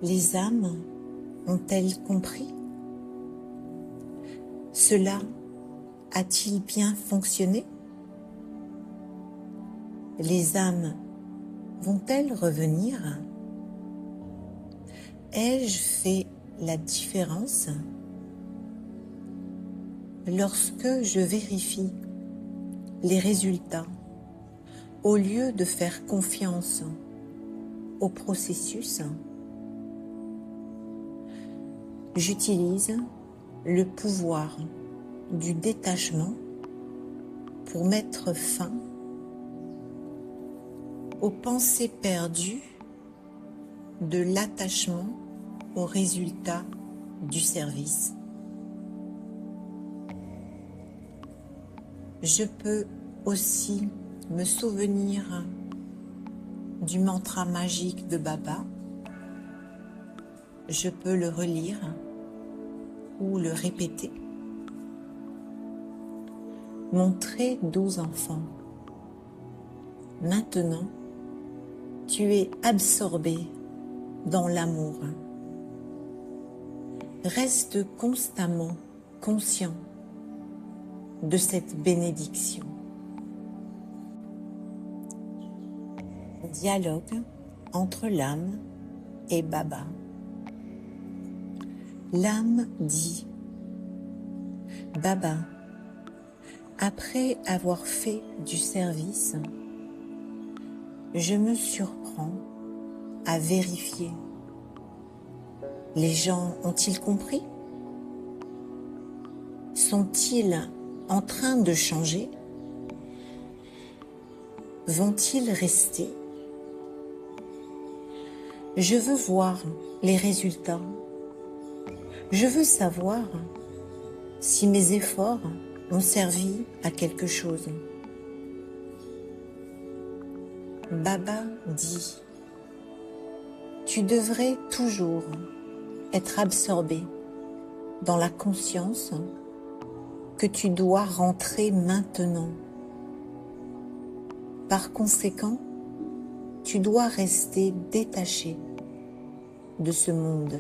Les âmes ont-elles compris? Cela a-t-il bien fonctionné? Les âmes vont-elles revenir? Ai-je fait la différence? Lorsque je vérifie les résultats, au lieu de faire confiance au processus, j'utilise le pouvoir du détachement pour mettre fin aux pensées perdues de l'attachement au résultat du service. Je peux aussi me souvenir du mantra magique de Baba. Je peux le relire ou le répéter. Mon très doux enfant, maintenant, tu es absorbé dans l'amour. Reste constamment conscient de cette bénédiction. Dialogue entre l'âme et Baba. L'âme dit: Baba, après avoir fait du service, je me surprends à vérifier. Les gens ont-ils compris? Sont-ils en train de changer? Vont-ils rester? Je veux voir les résultats. Je veux savoir si mes efforts ont servi à quelque chose. Baba dit: tu devrais toujours être absorbé dans la conscience que tu dois rentrer maintenant. Par conséquent, tu dois rester détaché de ce monde.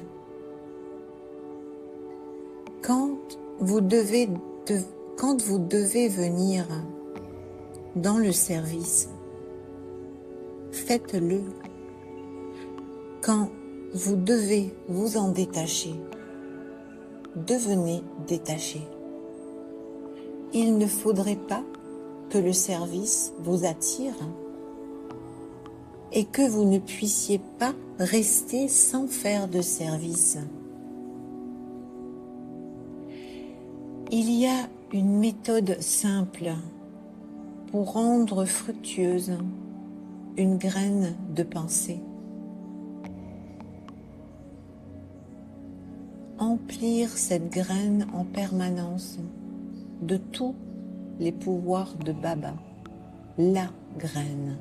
Quand vous devez venir dans le service, faites-le. Quand vous devez vous en détacher, devenez détaché. Il ne faudrait pas que le service vous attire et que vous ne puissiez pas rester sans faire de service. Il y a une méthode simple pour rendre fructueuse une graine de pensée. Emplir cette graine en permanence de tous les pouvoirs de Baba, la graine.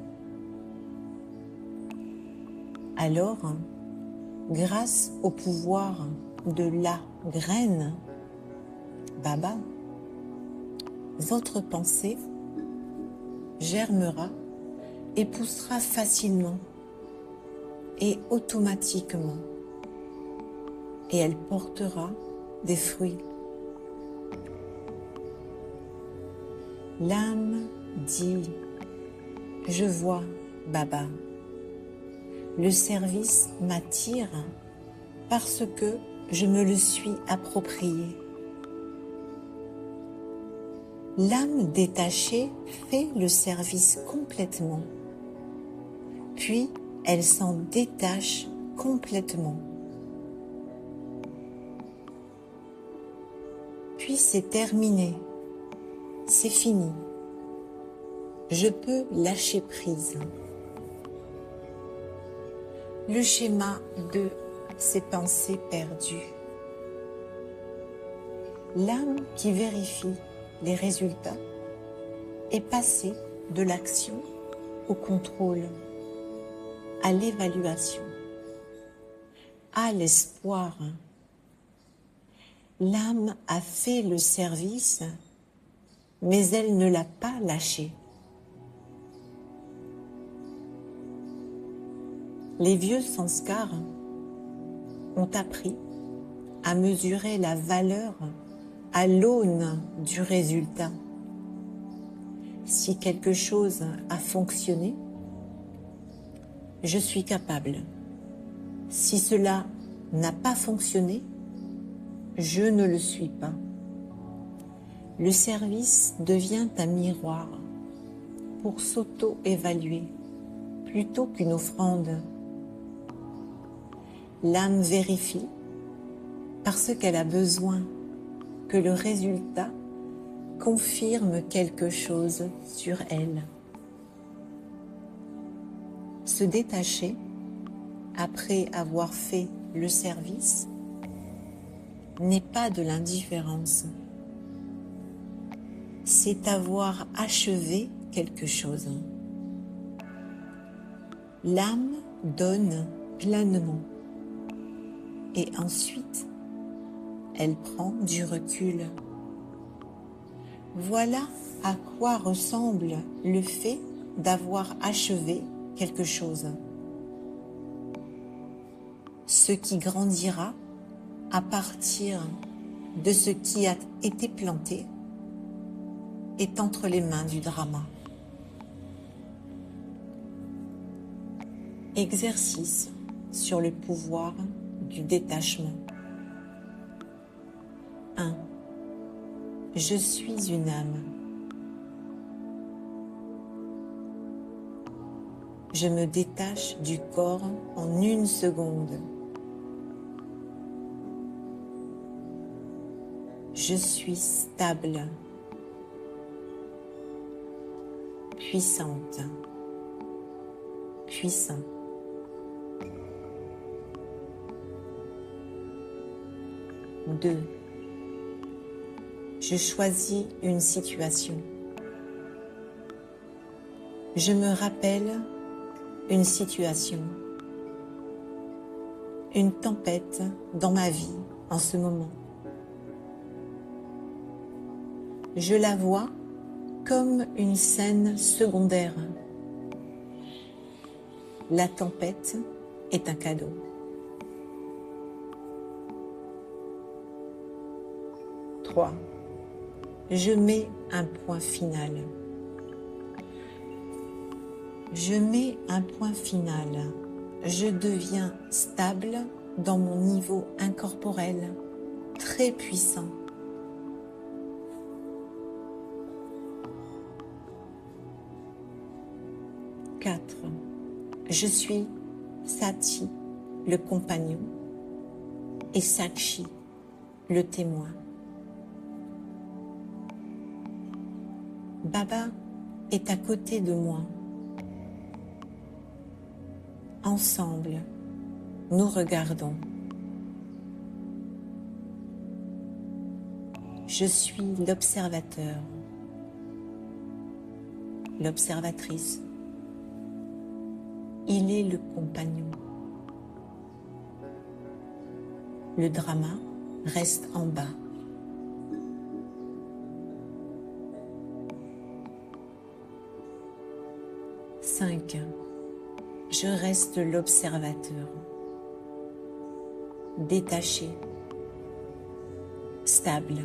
Alors, grâce au pouvoir de la graine, Baba, votre pensée germera et poussera facilement et automatiquement, et elle portera des fruits. L'âme dit: je vois Baba. Le service m'attire parce que je me le suis approprié. L'âme détachée fait le service complètement, puis elle s'en détache complètement. Puis c'est terminé, c'est fini. Je peux lâcher prise. Le schéma de ces pensées perdues. L'âme qui vérifie les résultats est passée de l'action au contrôle, à l'évaluation, à l'espoir. L'âme a fait le service, mais elle ne l'a pas lâché. Les vieux sanskars ont appris à mesurer la valeur à l'aune du résultat. Si quelque chose a fonctionné, je suis capable. Si cela n'a pas fonctionné, je ne le suis pas. Le service devient un miroir pour s'auto-évaluer plutôt qu'une offrande. L'âme vérifie parce qu'elle a besoin que le résultat confirme quelque chose sur elle. Se détacher après avoir fait le service n'est pas de l'indifférence. C'est avoir achevé quelque chose. L'âme donne pleinement et ensuite elle prend du recul. Voilà à quoi ressemble le fait d'avoir achevé quelque chose. Ce qui grandira à partir de ce qui a été planté est entre les mains du drama. Exercice sur le pouvoir du détachement. 1. Je suis une âme. Je me détache du corps en 1 seconde. Je suis stable, puissante, puissant. 2. Je choisis une situation. Je me rappelle une situation, une tempête dans ma vie en ce moment. Je la vois comme une scène secondaire. La tempête est un cadeau. 3. Je mets un point final. Je mets un point final. Je deviens stable dans mon niveau incorporel, très puissant. 4. Je suis Sati, le compagnon, et Sakshi, le témoin. Baba est à côté de moi. Ensemble, nous regardons. Je suis l'observateur, l'observatrice. Il est le compagnon. Le drama reste en bas. Je reste l'observateur, détaché, stable.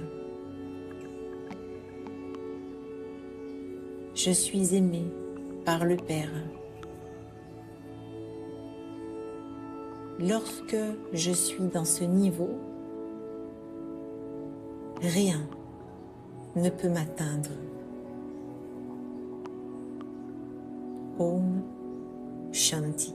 Je suis aimé par le Père. Lorsque je suis dans ce niveau, rien ne peut m'atteindre. Om Shanti.